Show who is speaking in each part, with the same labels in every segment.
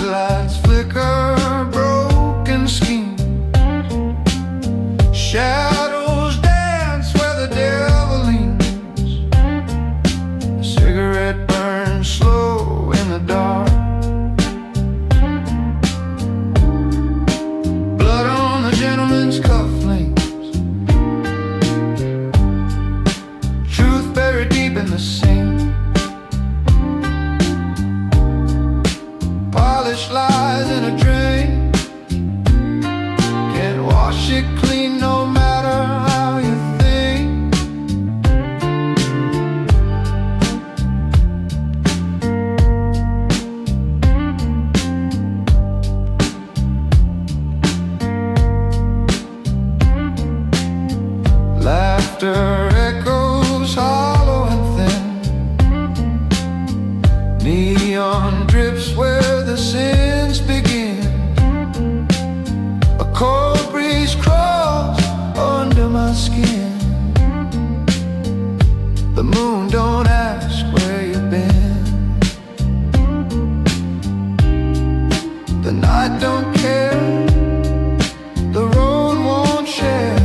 Speaker 1: lights flicker, broken schemes. Shadows dance where the devil leans. A cigarette burns slow in the dark. Blood on the gentleman's cufflinks. Truth buried deep in the sink. Polished lies in a drain. Can't wash it clean no matter how you think. Laughter echoes hollow and thin. Neon drips where the sins begin. A cold breeze crawls under my skin. The moon don't ask where you've been. The night don't care. The road won't share.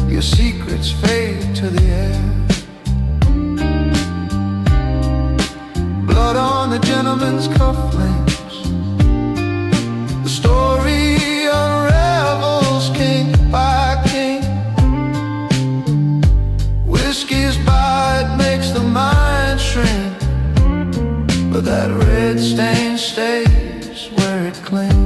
Speaker 1: Your secrets fade to the air. Blood on the gentleman's cufflinks. The story unravels king by king. Whiskey's bite makes the mind shrink, but that red stain stays where it clings.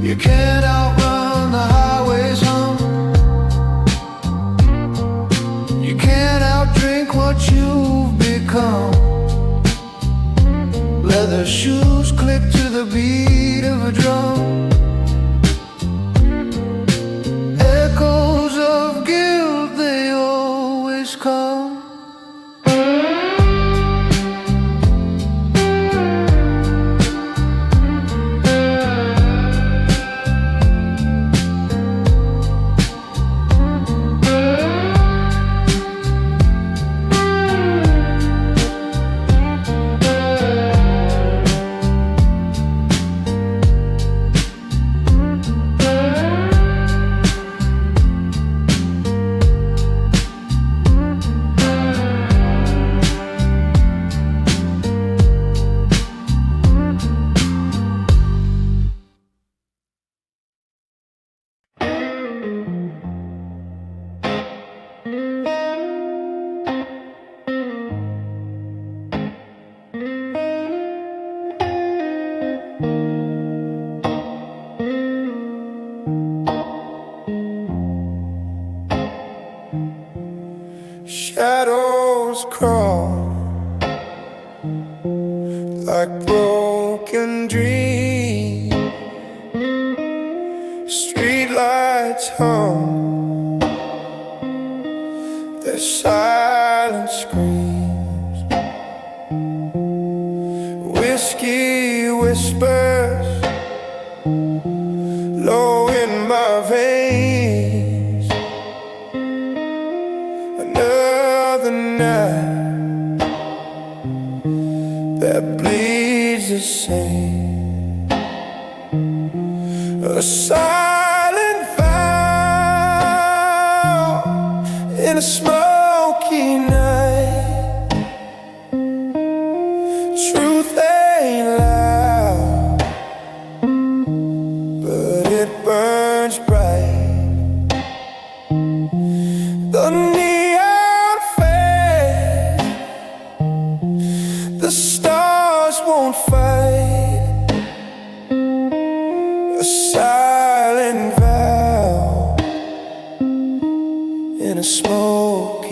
Speaker 1: You can't outrun the highway's hum. You can't outdrink what you've become. Leather shoes click to the beat of a drum. Echoes of guilt, they always come. Shadows crawl like broken dreams. Streetlights hum, their silent screams. Whiskey whispers low in my veins. Another night that bleeds the same. A silent vow in a smoky night. Truth ain't loud, but it burns bright. The neon fade, the stars won't fight. A silent vow in a smoke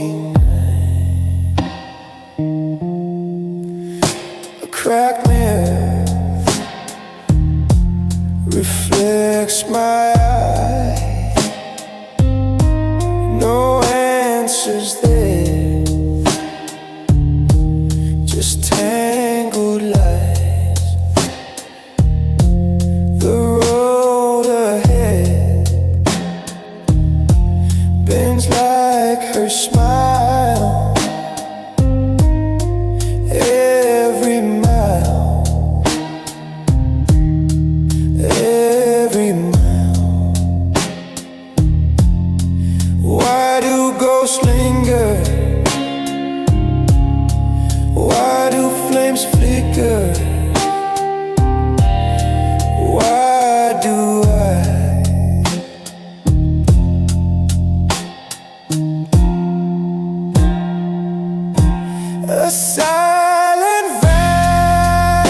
Speaker 1: A silent vow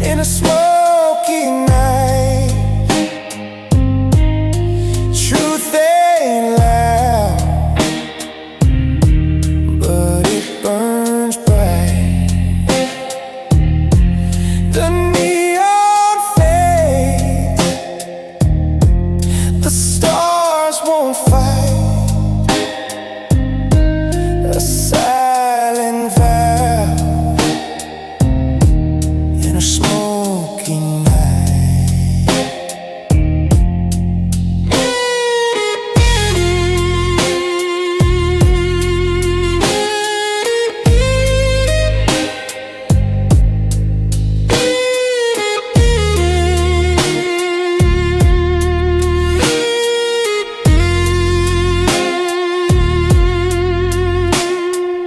Speaker 1: in a smoky night. Truth ain't loud, but it burns bright. The neon fades, the stars won't fight. A silent vow in a smoky night.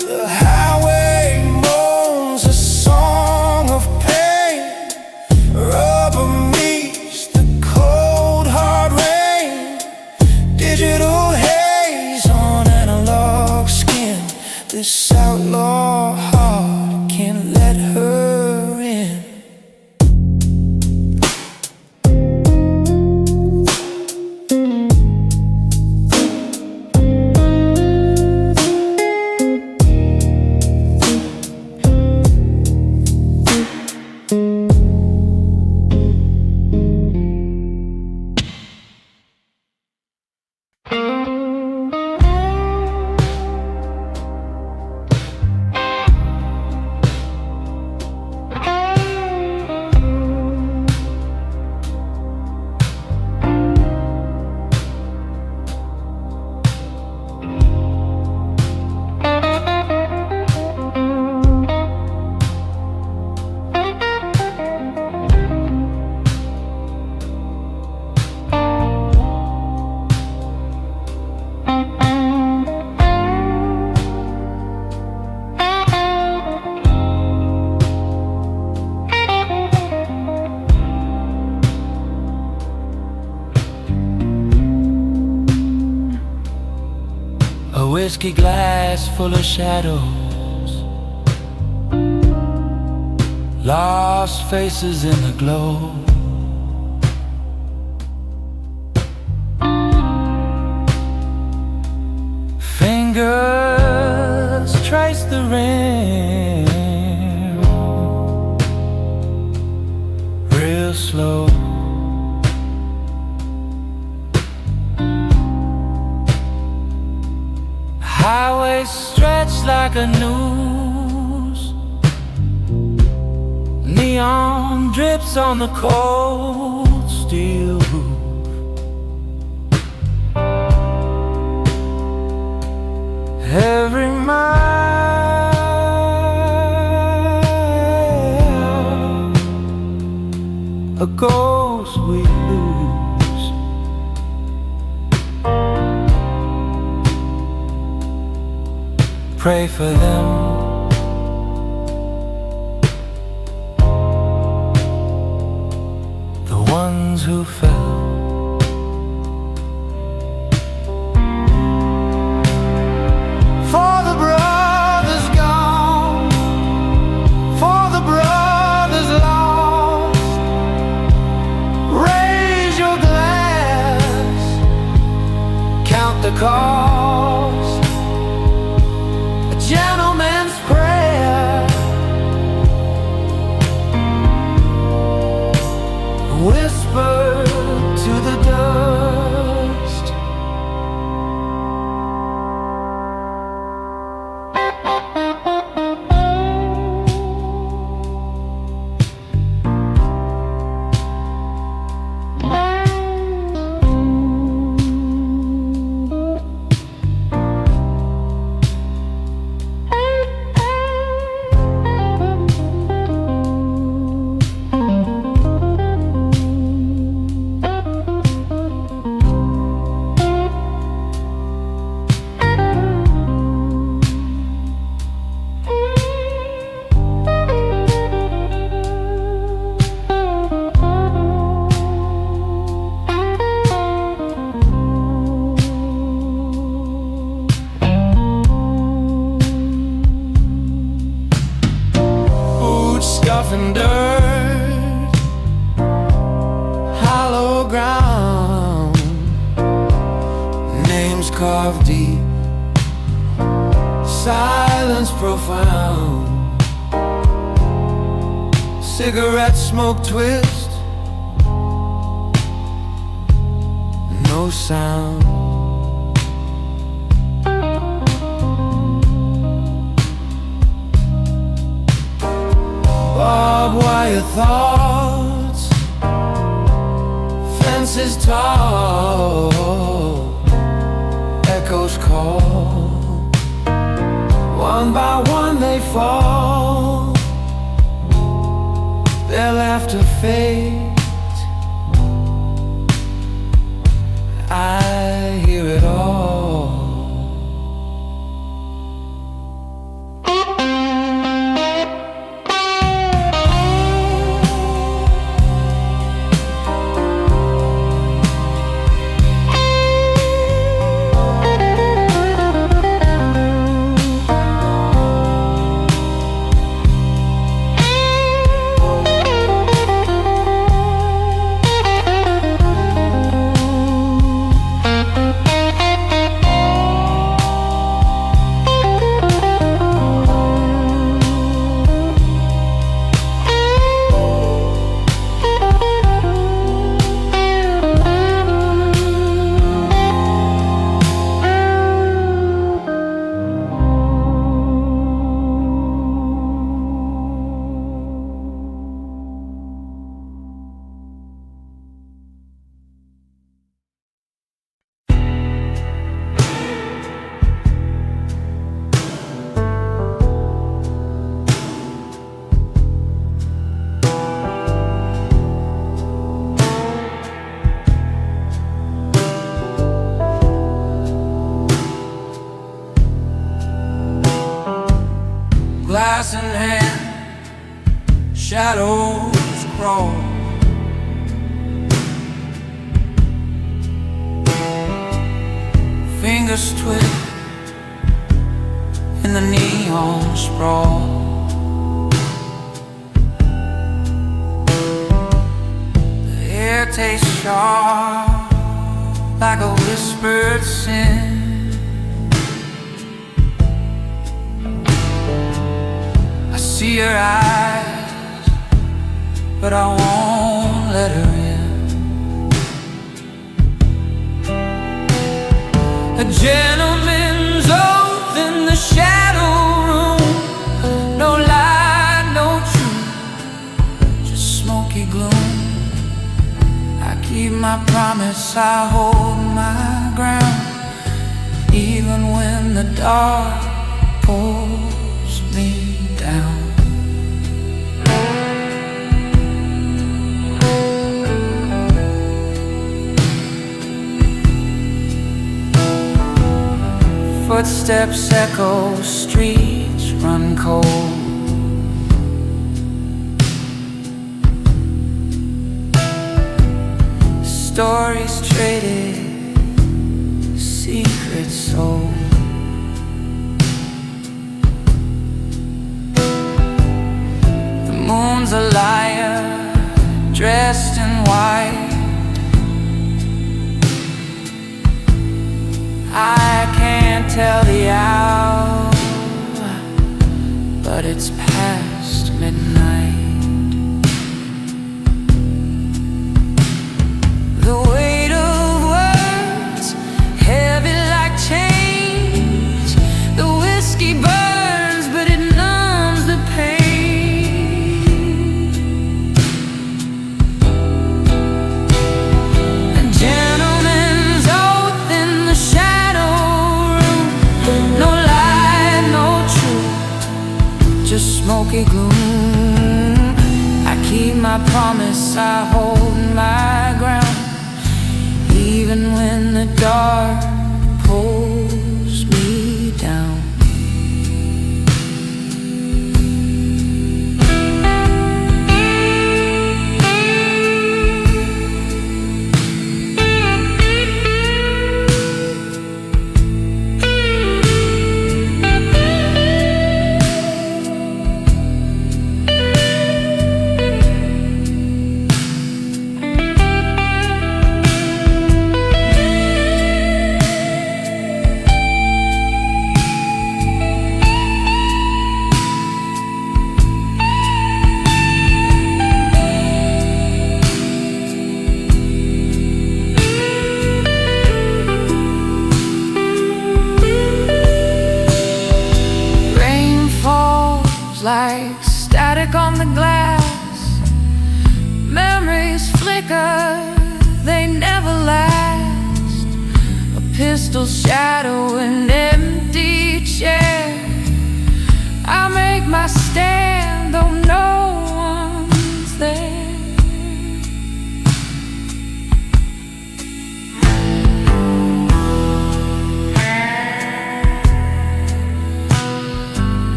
Speaker 1: The highway moans a song of pain. Rubber meets the cold hard rain. Digital haze on analog skin. This outlaw heart can't let her in. A whiskey glass full of shadows, lost faces in the glow. Fingers trace the rim, real slow. Highway stretched like a noose. Neon drips on the cold steel roof. Every mile a ghost we lose. Pray for them. The ones who fell. For the brothers gone, for the brothers lost, raise your glass, count the cost. A gentleman's prayer, whispers profound. Cigarette smoke twist, no sound. Barbed wire thoughts, fences tall, echoes call. One by one they fall, their laughter fades. I hear it all. Glass in hand, shadows crawl. Fingers twist in the neon sprawl. The air tastes sharp like a whispered sin. See her eyes, but I won't let her in. A gentleman's oath in the shadow room. No lie, no truth, just smoky gloom. I keep my promise, I hold my ground, even when the dark pulls me down. Footsteps echo, streets run cold. Stories traded, secrets sold. The moon's a liar, dressed in white. I can't tell the hour, but it's past midnight. The weight of words, heavy like chains. The whiskey burns, but it numbs the pain. A gentleman's oath in the shadow room. No lie, no truth, just smoky gloom. I keep my promise, I hold my ground, even when the dark pulls me down. like static on the glass. Memories flicker, they never last. A pistol shadow, an empty chair. I make my stand, though no one's there.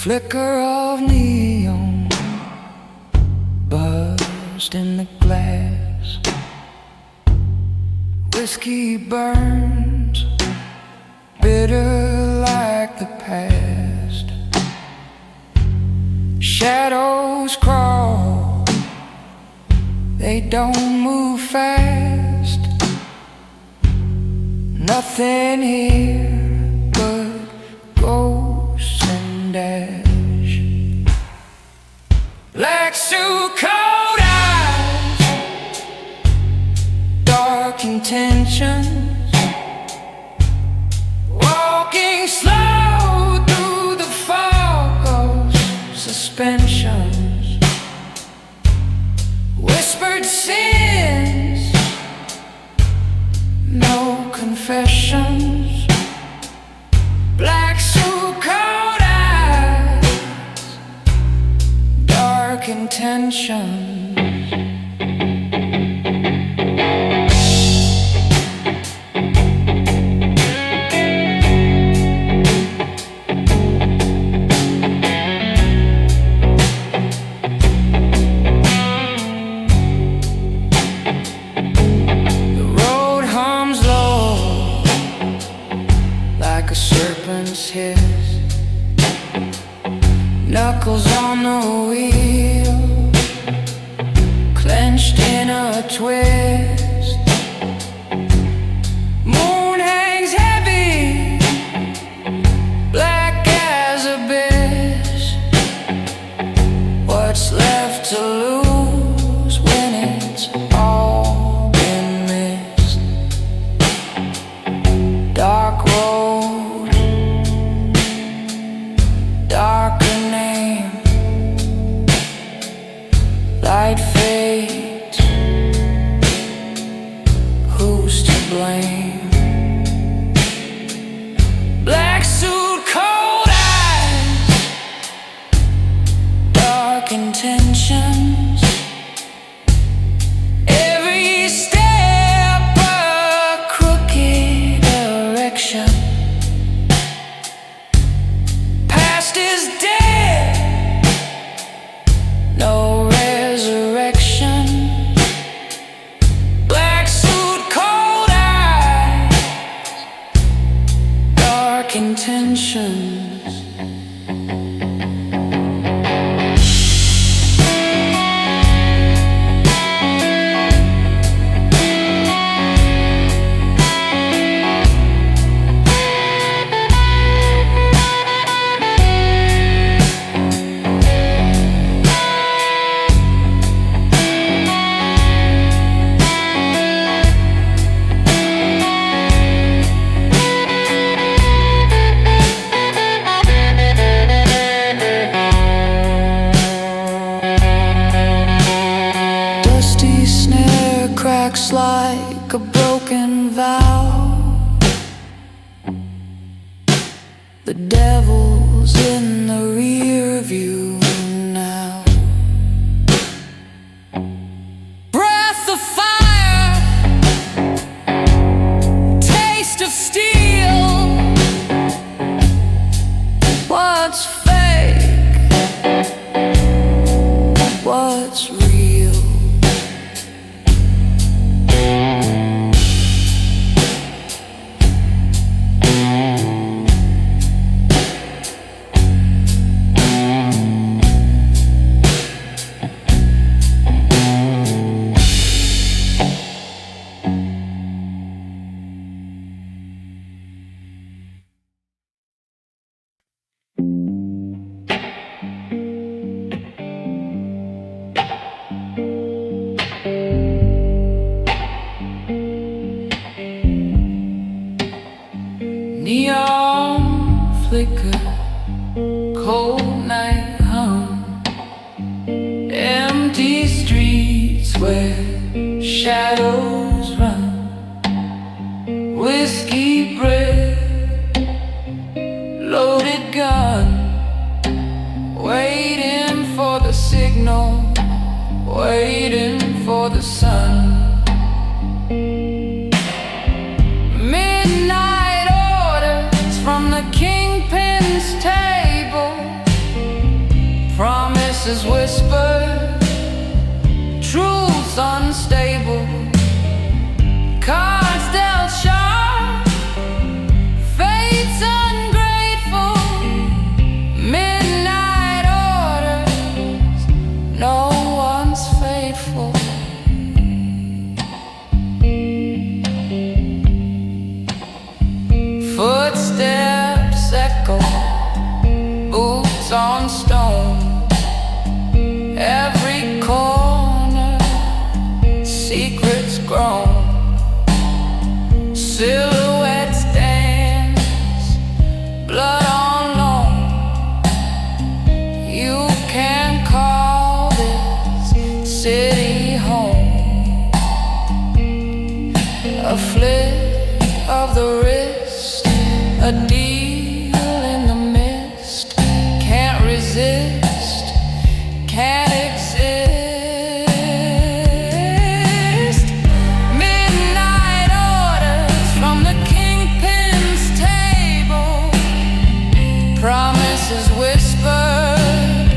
Speaker 1: Flicker of neon buzzed in the glass. Whiskey burns bitter like the past. Shadows crawl, they don't move fast. Nothing here but ghosts and ash. Black suit, cold eyes, dark intentions, walking slow through the fog of suspensions. Whispered sins, no confessions. Black suit, cold eyes, dark intentions. Hiss, knuckles on the wheel, clenched in a twist. Moon hangs heavy, black as abyss. What's left to lose when it's all been missed? Dark road, darker name, light fades, who's to blame? Black suit, cold eyes, dark intentions. Every step a crooked direction. Past is dead, no resurrection. Black suit, cold eyes, dark intentions. Dusty snare cracks like a broken vow. The devil's in the rear view now. Breath of fire, taste of steel. What's fake? What's real? Neon flicker, cold night hum, empty streets where shadows run, whiskey breath, loaded gun, waiting for the signal, waiting for the sun. Midnight orders from the Kingpin's table, promises whispered, truths unstable, cards dealt sharp, fate's ungrateful. Midnight orders, no one's faithful. Footsteps echo, boots on stone, every corner, secrets grown, silhouettes dance, blood on loan. You can call this city home. A flick of the wrist, a deal in the mist, can't resist, can't exist. Midnight orders from the Kingpin's table, promises whispered,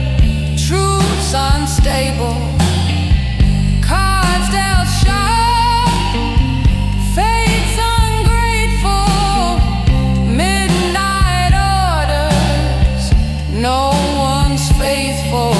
Speaker 1: truths unstable, cards dealt sharp, fate's ungrateful. Midnight orders, no one's faithful.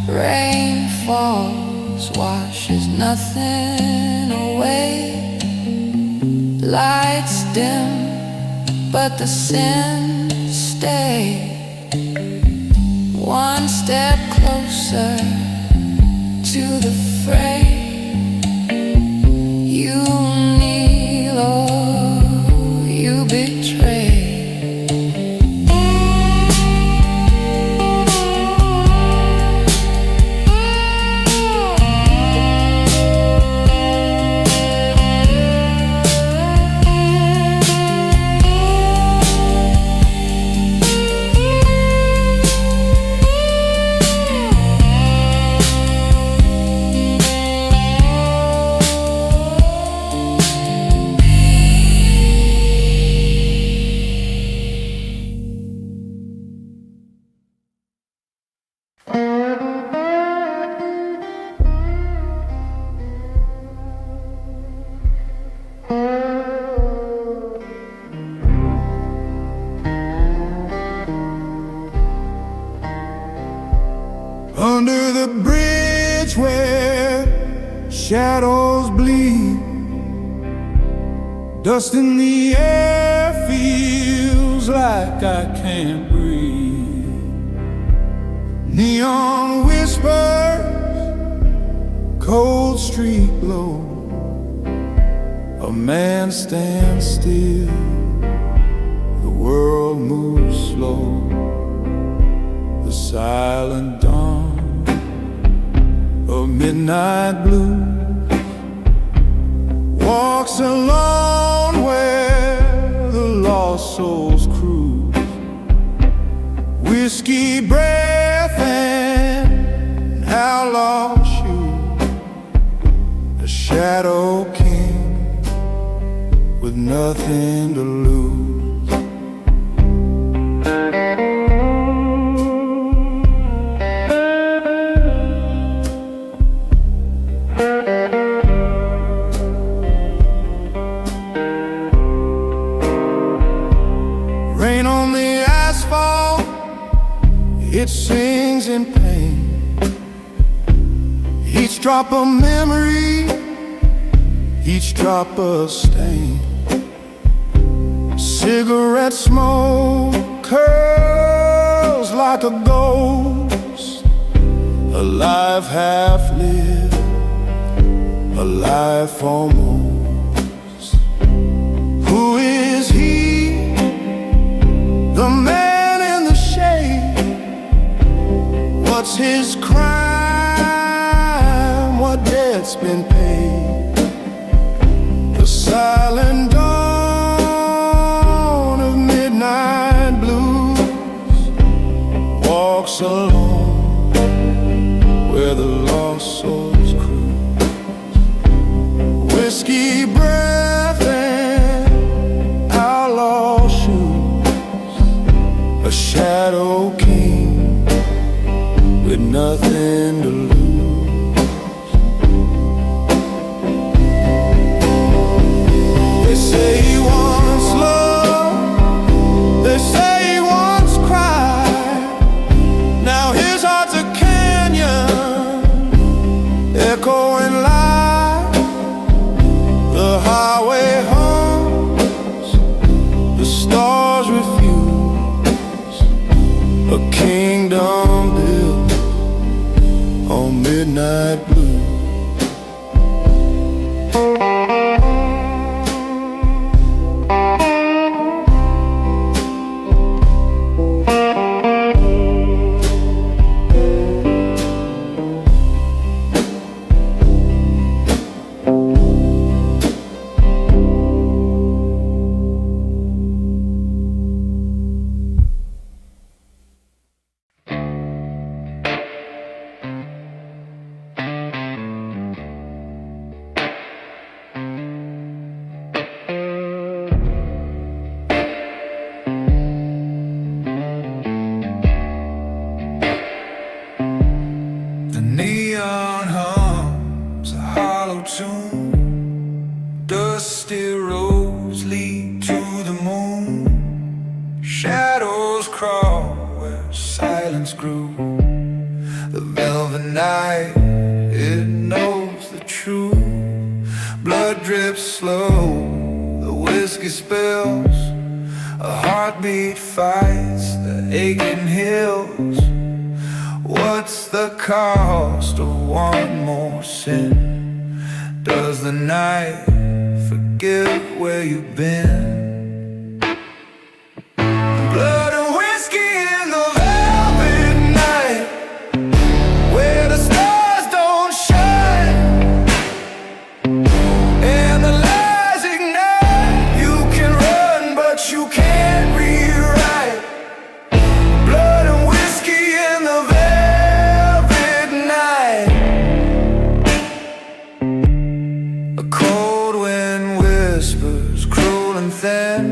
Speaker 1: Rain falls, washes nothing away. Lights dim, but the sins stay. One step closer to the fray. You kneel or you betray.
Speaker 2: Under the bridge where shadows bleed, dust in the air feels like I can't breathe. Neon whispers, cold street glow. A man stands still, the world moves slow. The silent dawn of midnight blue walks alone where the lost souls cruise. Whiskey breath and outlaw shoes. A shadow king with nothing to lose. it sings in pain. Each drop a memory, each drop a stain. Cigarette smoke curls like a ghost, alive, half lived, alive almost. Who is he? The man in the shade. What's his crime? What debt's been paid? The silent dawn of midnight blues walks alone where the lost souls cruise. Whiskey breath and outlaw shoes, a shadow king with nothing to lose. They say he wants love, they say he wants cry. Now his heart's a canyon, echoing light. The highway hums, the stars refuse, a kingdom built on midnight blue.
Speaker 3: The neon hums a hollow tune, dusty roads lead to the moon. Shadows crawl where silence grew. The velvet night, it knows the truth. Blood drips slow, the whiskey spills. A heartbeat fights the aching hills. What's the cost of one more sin? Does the night forget where you've been? Blood and whiskey in the velvet night, where the stars don't shine and the lies ignite. You can run, but you can't rewrite. Blood and whiskey in the velvet night. A cold wind whispers, cruel and thin.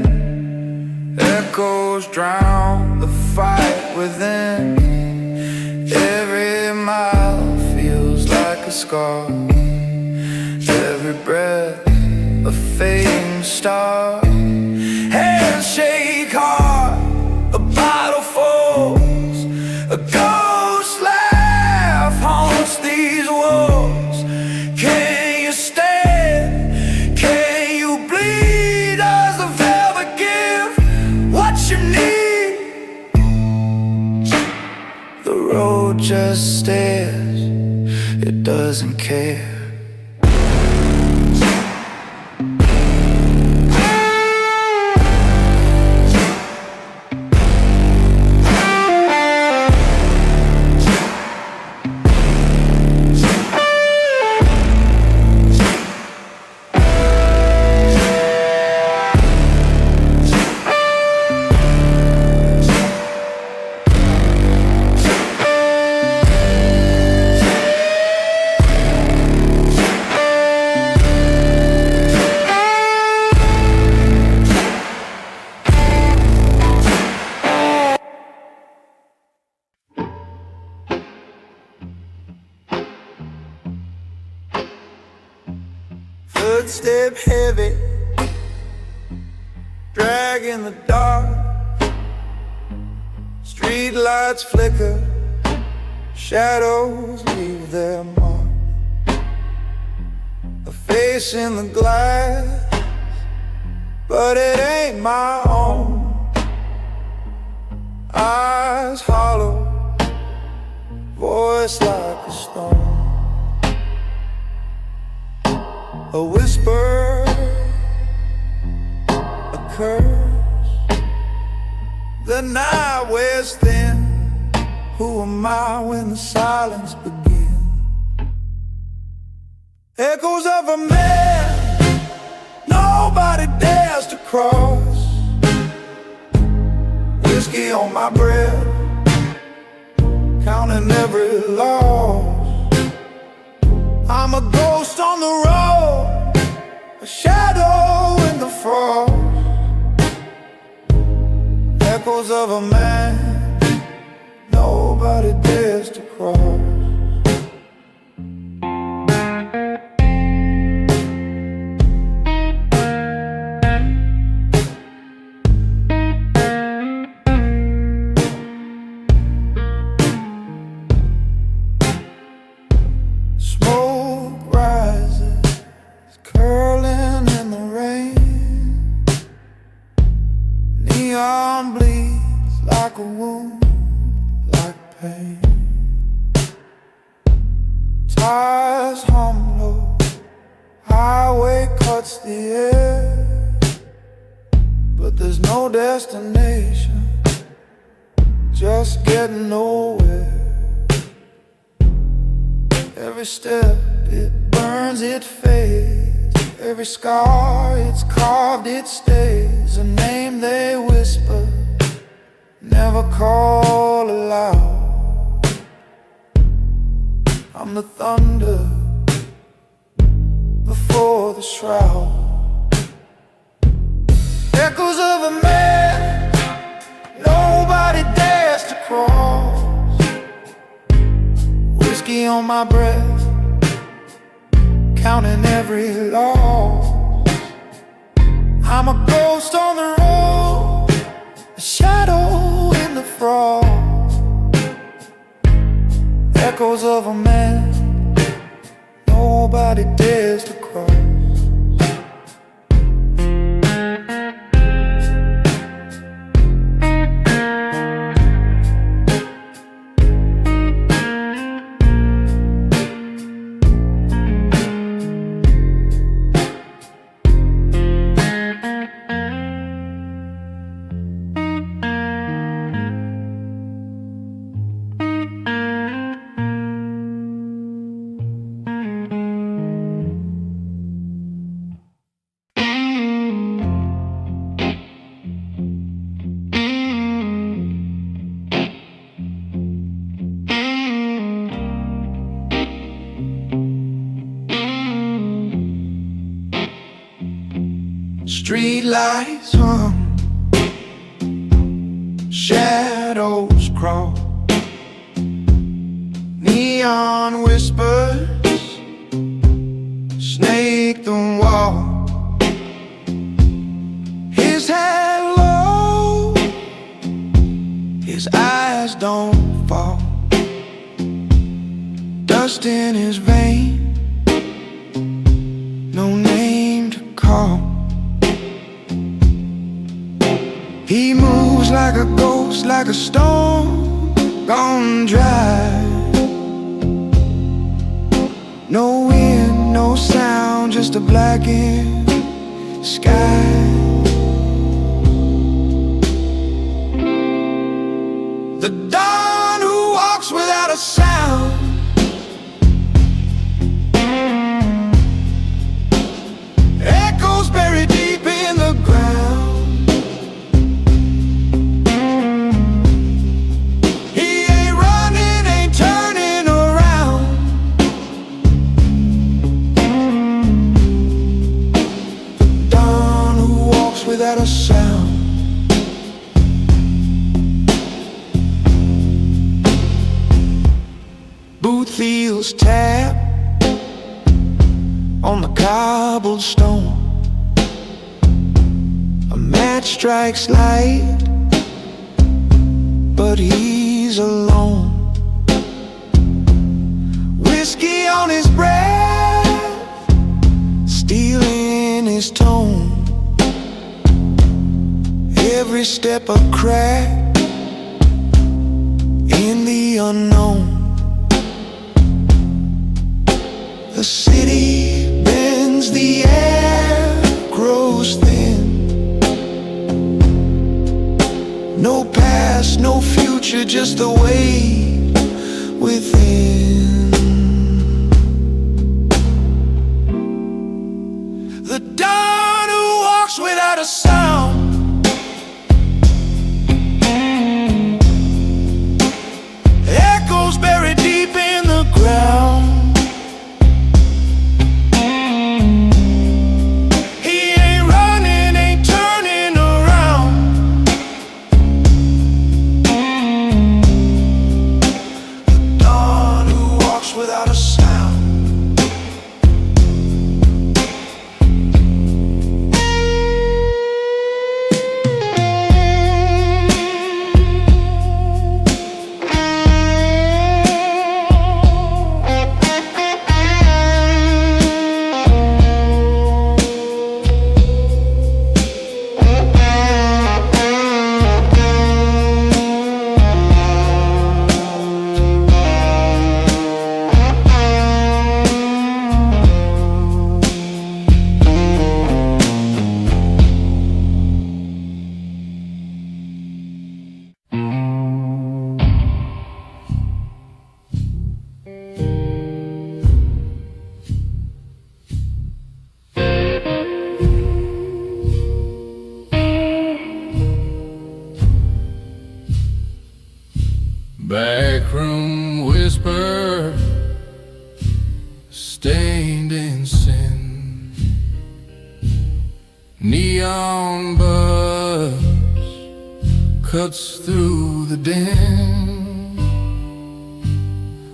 Speaker 3: Echoes drown the fight within. Every mile feels like a scar. Every breath a fading star. Hands shake hard, a bottle falls. A ghost laugh haunts these walls. Can you stand? Can you bleed? Does the velvet give what you need? The road just stares, it doesn't care. Footstep heavy, drag in the dark. Street lights flicker, shadows leave their mark. A face in the glass, but it ain't my own. Eyes hollow, voice like a stone. A whisper, a curse. The night wears thin. Who am I when the silence begins? Echoes of a man nobody dares to cross. Whiskey on my breath, counting every loss. I'm a ghost on the road, a shadow in the frost. Echoes of a man nobody dares to cross. Bleeds like a wound, like pain. Tires hum low, highway cuts the air, but there's no destination, just getting nowhere. Every step it burns, it fades. Every scar it's carved, it stays. A name they whisper, never call aloud. I'm the thunder before the shroud. Echoes of a man nobody dares to cross. Whiskey on my breath, counting every loss. I'm a ghost on the road, a shadow in the frost. Echoes of a man nobody dares to cross. Street lights hum, shadows crawl, neon whispers snake the wall. His head low, his eyes don't fall. Dust in his vein, no name to call. He moves like a ghost, like a stone gone dry. No wind, no sound, just a blackened sky. The dawn who walks without a sound. Echoes buried deep in the ground. Without a sound. Boot heels tap on the cobblestone. A match strikes light, but but he's alone. Whiskey on his breath, stealing his tone. Every step a crack in the unknown. The city bends, the air grows thin. No past, no future, just the weight within. The dawn who walks without a sound. Echoes buried deep in the ground.
Speaker 2: Backroom whisper, stained in sin. Neon buzz cuts through the din.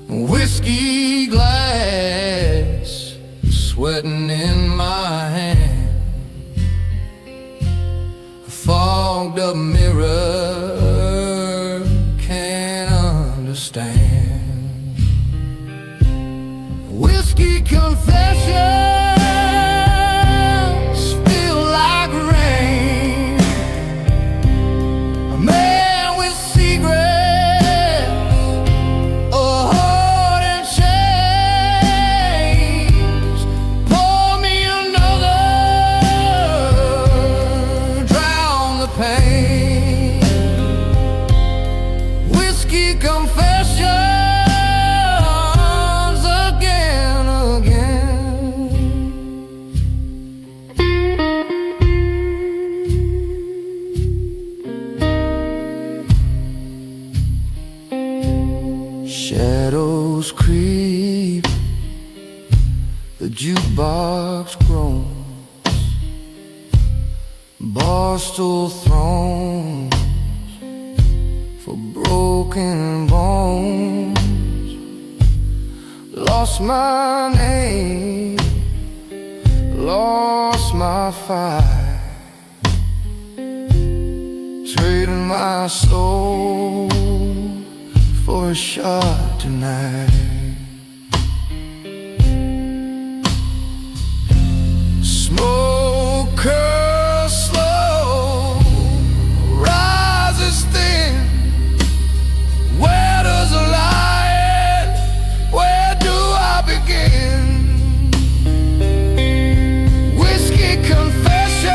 Speaker 2: Whiskey glass sweating in my hand. A fogged up mirror understand. Whiskey confessions feel like rain. A man with secrets, a heart and chains. Pour me another, drown the pain. Whiskey confessions again, again. Shadows creep, the jukebox groans. Barstool thrones for broken bones. Lost my name, lost my fight, trading my soul for a shot tonight. Smoke curls slow, rises thin. Where does the lie end? Where do I begin? Whiskey confessions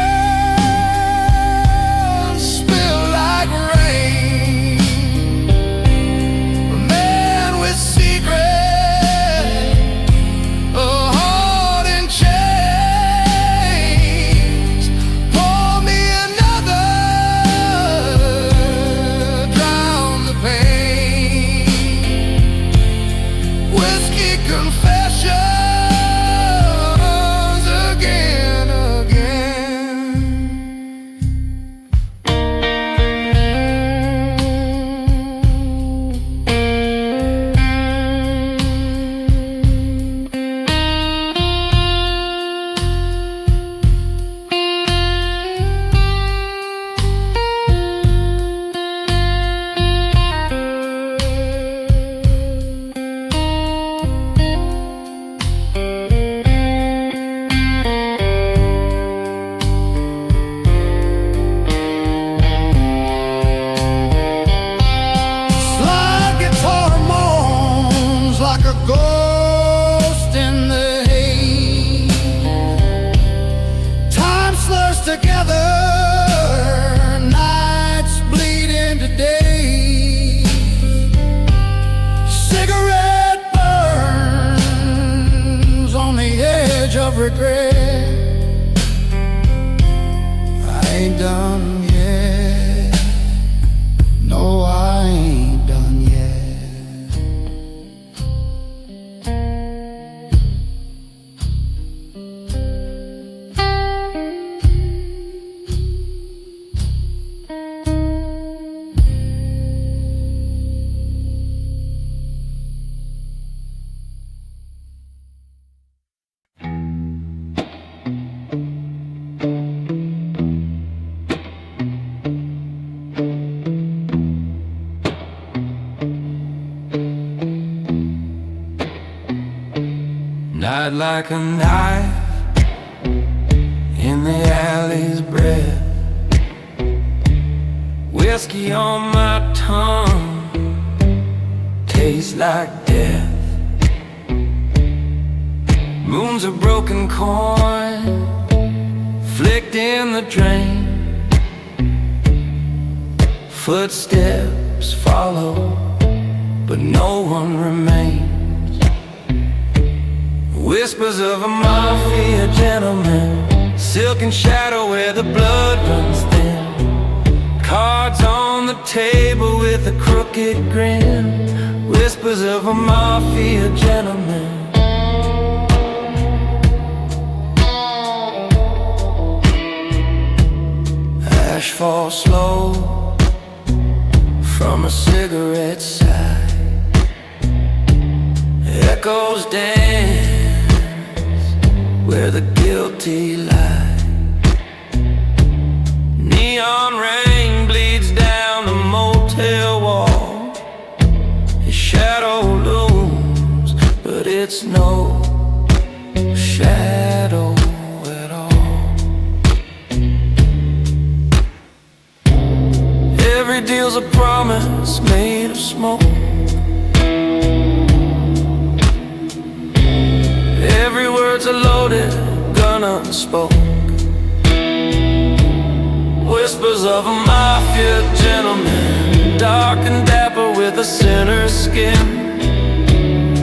Speaker 2: spill like rain. A man with secrets. of regret. I ain't done yet. No, I ain't done yet.
Speaker 1: Not like a knife in the alley's breath, whiskey on my tongue tastes like death. Moon's a broken coin flicked in the drain. Footsteps follow, but no one remains. Whispers of a mafia gentleman, silken shadow where the blood runs thin. Cards on the table with a crooked grin. Whispers of a mafia gentleman. Ash falls slow from a cigarette side. Echoes dance where the guilty lie. Neon rain bleeds down the motel wall. His shadow looms, but it's no shadow at all. Every deal's a promise made of smoke. Every word's a loaded gun unspoken. Whispers of a mafia gentleman, dark and dapper with a sinner's skin.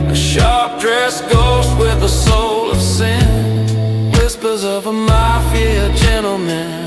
Speaker 1: A sharp-dressed ghost with a soul of sin. Whispers of a mafia gentleman.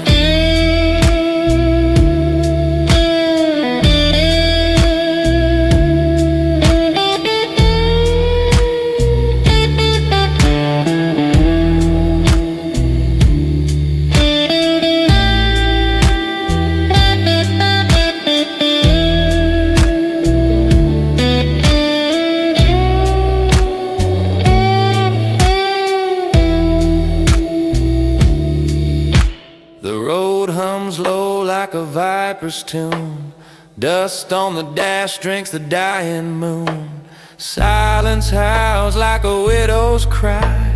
Speaker 1: A viper's tune, dust on the dash drinks the dying moon. Silence howls like a widow's cry.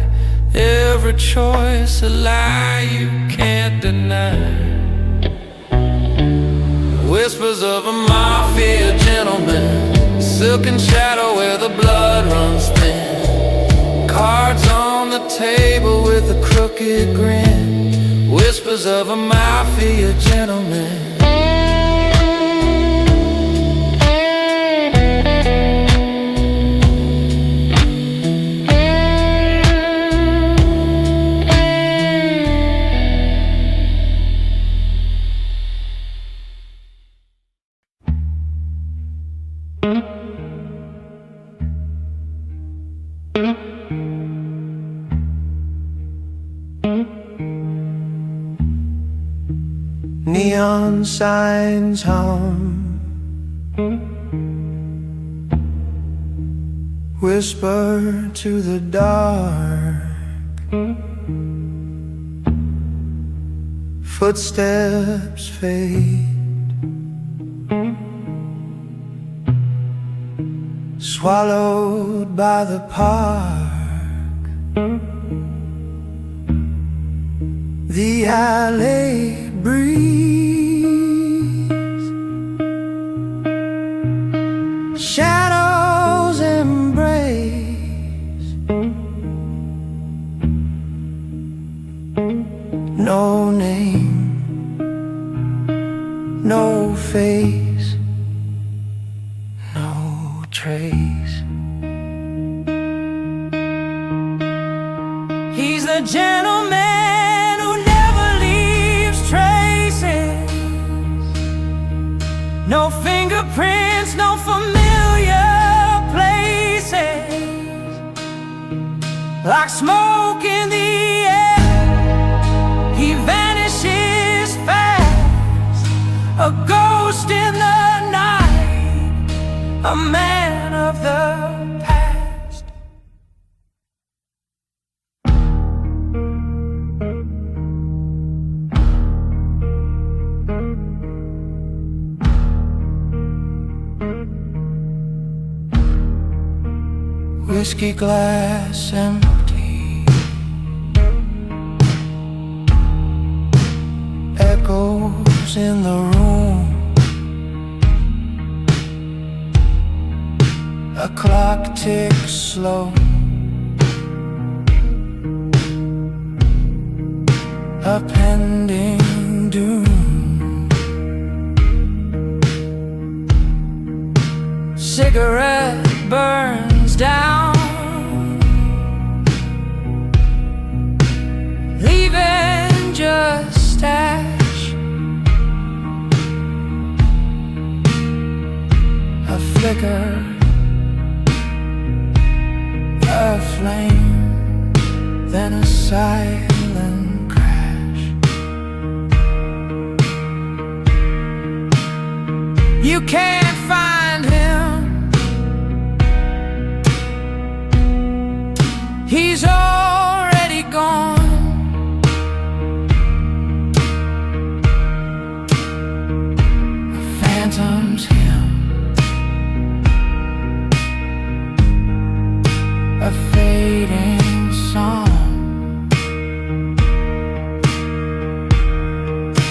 Speaker 1: Every choice a lie you can't deny. Whispers of a mafia gentleman, silken shadow where the blood runs thin. Cards on the table with a crooked grin. Whispers of a mafia gentleman. Neon signs hum, whisper to the dark. Footsteps fade, swallowed by the park. The alley breeze, shadows embrace. No name, no face, no trace. He's a gentleman who never leaves traces. No fingerprints, no familiar places. Like smoke in the air, he vanishes fast. A ghost in the night, a man of the past. Whiskey glass empty, echoes in the room. A clock ticks slow, a pending doom. Cigarette burns down, leaving just ash. A flicker, a flame, then a silent crash. You can't find him, he's already gone. The phantom's him, a fading song.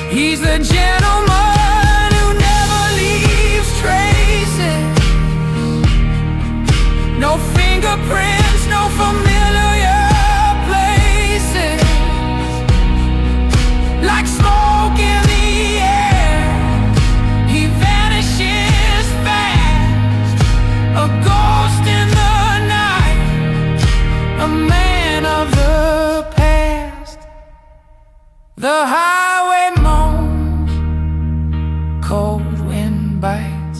Speaker 1: He's the gentleman who never leaves traces. No fingerprints, no familiar places. Like smoke in the air, he vanishes fast. A ghost in the night, a man of the past. The highway moans, cold wind bites,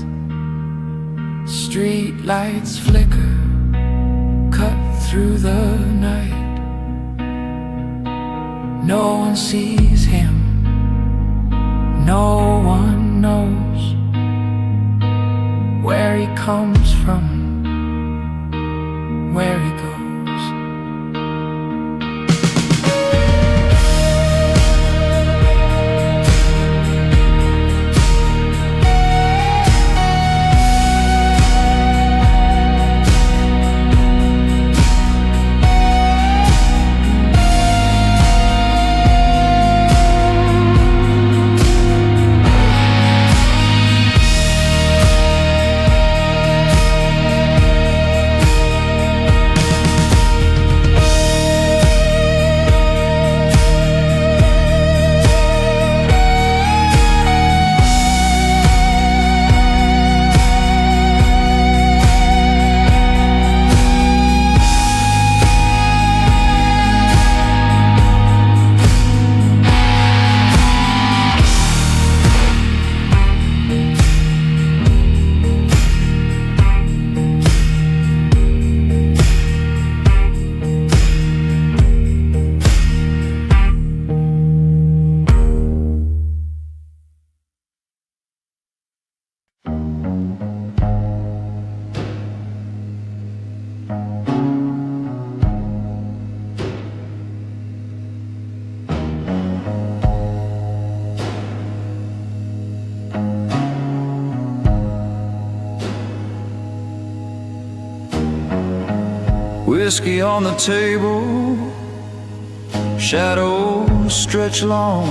Speaker 1: street lights flicker, cut through the night. No one sees him, no one knows where he comes from, where he goes.
Speaker 3: Whiskey on the table, shadows stretch long.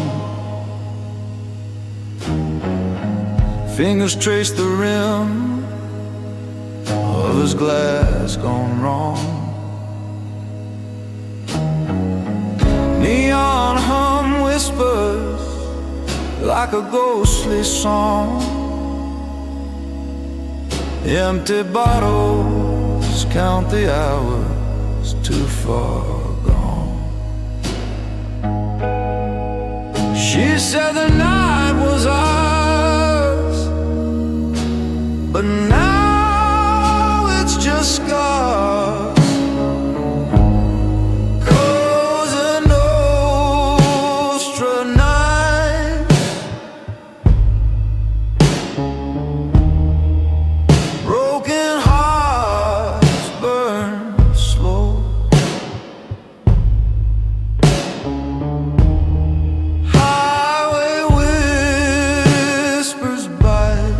Speaker 3: Fingers trace the rim of his glass gone wrong. Neon hum whispers like a ghostly song. Empty bottles count the hours too far gone.
Speaker 1: She said the night was ours, but now it's just scars. Cosa Nostra night, broken hearts burn slow. Highway whispers bite.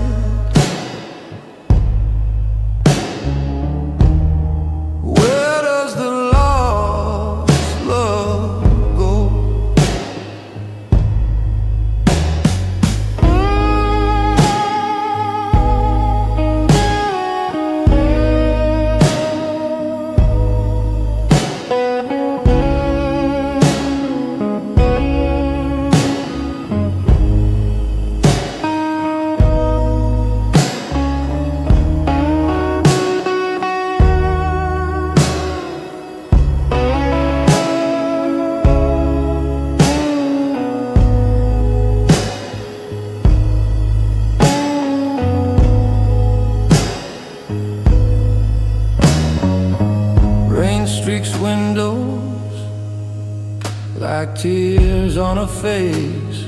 Speaker 1: Where does the lost love go? Rain streaks windows like tears on a face.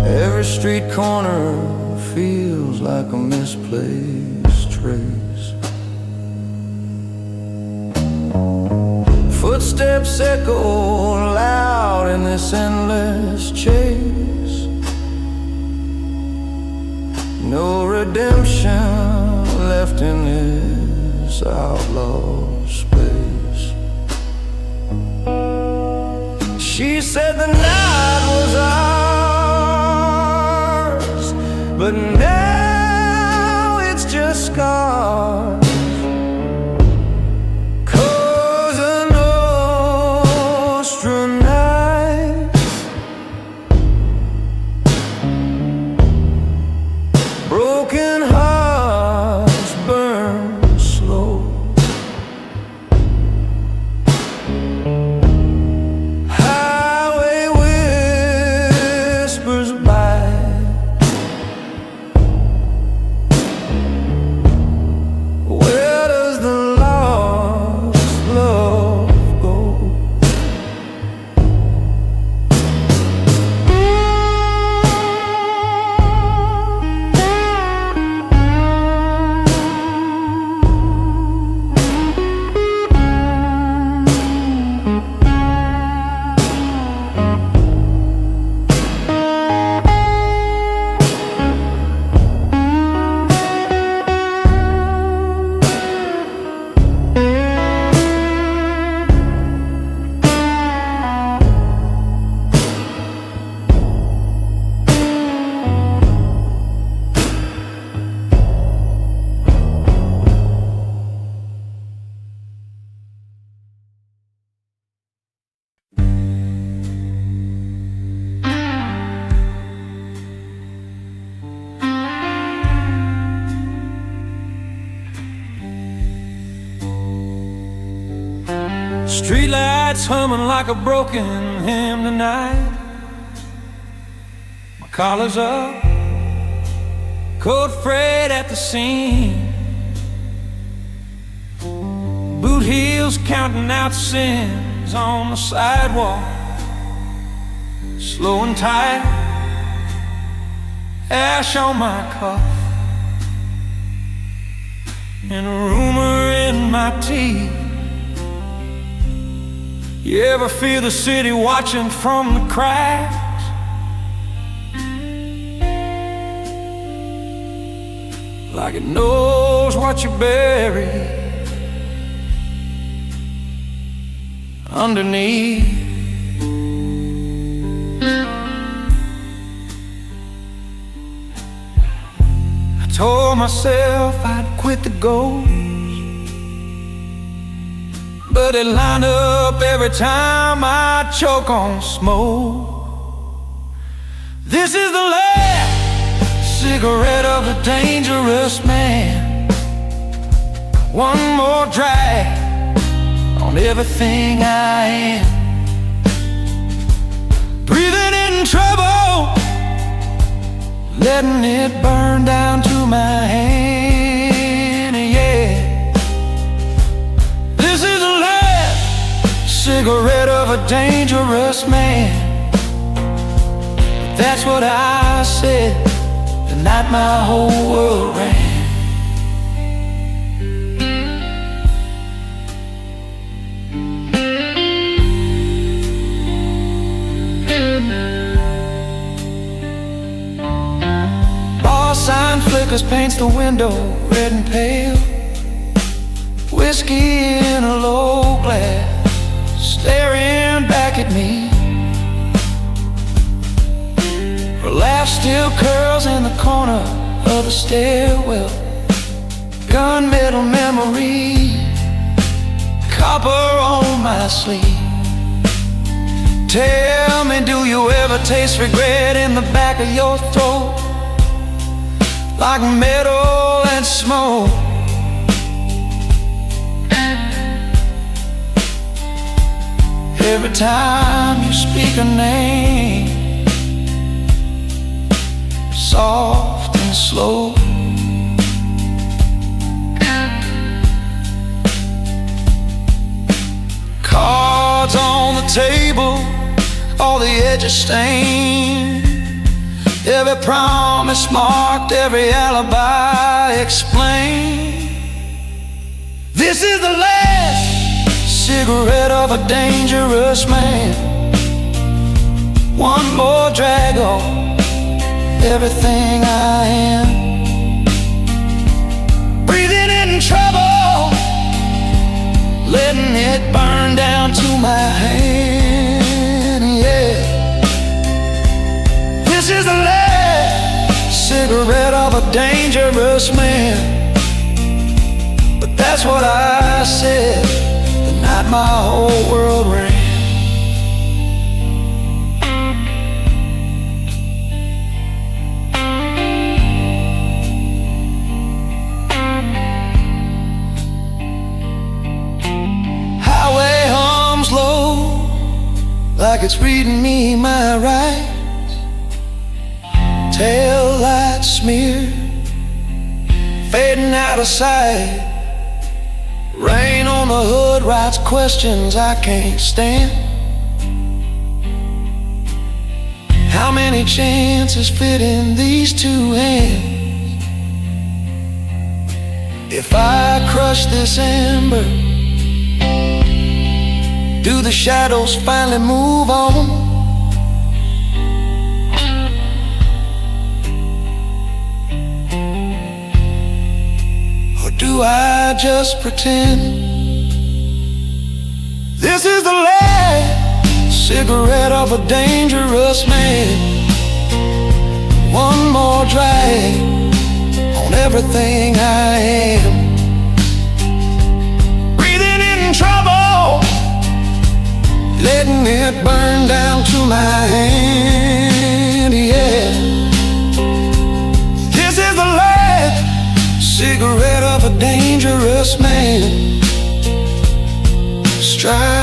Speaker 1: Every street corner feels like a misplaced trace. Footsteps echo loud in this endless chase. No redemption left in this outlaw space. She said the night was ours, but now it's just scars. Cosa Nostra nights, broken hearts burn slow. Highway whispers bite. Where does the lost love go? Streetlights humming like a broken hymn tonight. My collar's up, coat frayed at the seam. Boot heels counting out sins on the sidewalk. Slow and tight, ash on my cuff, and a rumor in my teeth. You ever feel the city watching from the cracks? Like it knows what you buried underneath. I told myself I'd quit the ghost, but it lined up every time I choke on smoke. This is the last cigarette of a dangerous man. One more drag on everything I am. in trouble, letting it burn down to my hand, yeah. This is the last cigarette of a dangerous man. That's what I said the night my whole world ran. Sign flickers, paints the window red and pale. Whiskey in a low glass, staring back at me. Her laugh still curls in the corner of the stairwell. Gunmetal memory, copper on my sleeve. Tell me, do you ever taste regret in the back of your throat? Like metal and smoke. Every time you speak a name, soft and slow. Cards on the table, all the edges stained. Every promise marked, every alibi explained. This is the last cigarette of a dangerous man. One more drag on everything I am. Breathing in trouble, letting it burn down to my hand, yeah. This is the last cigarette of a dangerous man. But that's what I said the night my whole world ran. Highway hums low, like it's reading me my rights. Tail lights smeared, fading out of sight. Rain on the hood writes questions I can't stand. How many chances fit in these two hands? If I crush this ember, do the shadows finally move on? Do I just pretend? This is the last cigarette of a dangerous man. One more drag on everything I am. Breathing in trouble, letting it burn down to my hand, yeah. This is the last cigarette of a dangerous man. Stride